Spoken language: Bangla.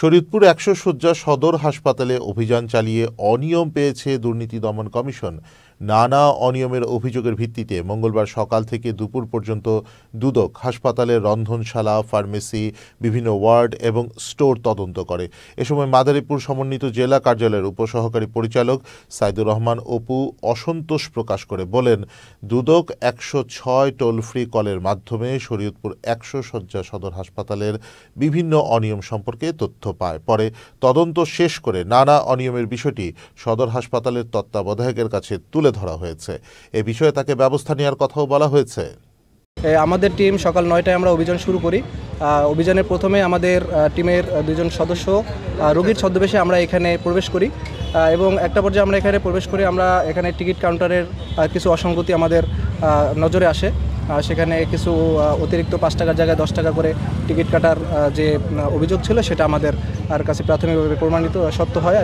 শরীয়তপুর ১০০ শয্যা সদর হাসপাতালে অভিযান চালিয়ে অনিয়ম পেয়েছে দুর্নীতি দমন কমিশন। নানা অনিয়মের অভিযোগের ভিত্তিতে মঙ্গলবার সকাল থেকে দুপুর পর্যন্ত দুদক হাসপাতালের রন্ধনশালা, ফার্মেসি, বিভিন্ন ওয়ার্ড এবং স্টোর তদন্ত করে। এ সময় মাদারীপুর সমন্বিত জেলা কার্যালয়ের উপসহকারী পরিচালক সাইদুর রহমান অপু অসন্তোষ প্রকাশ করে বলেন, দুদক ১০৬ টোল ফ্রি কলের মাধ্যমে শরীয়তপুর ১০০ শয্যা সদর হাসপাতালের বিভিন্ন অনিয়ম সম্পর্কে তথ্য পায়। পরে তদন্ত শেষ করে নানা অনিয়মের বিষয়টি সদর হাসপাতালের তত্ত্বাবধায়কের কাছে তুলে ধরা হয়েছে। এ বিষয়ে তাকে ব্যবস্থা নেওয়ার কথাও বলা হয়েছে। আমাদের টিম সকাল ৯টায় আমরা অভিযান শুরু করি। অভিযানের প্রথমে আমাদের টিমের দুজন সদস্য রোগীর ছদ্মবেশে আমরা এখানে প্রবেশ করি এবং একটা পর্যায়ে আমরা এখানে প্রবেশ করি। আমরা এখানে টিকিট কাউন্টারের কিছু অসঙ্গতি আমাদের নজরে আসে। সেখানে কিছু অতিরিক্ত ৫ টাকার জায়গায় ১০ টাকা করে টিকিট কাটার যে অভিযোগ ছিল সেটা আমাদের কাছে প্রাথমিকভাবে প্রমাণিত সত্য হয়।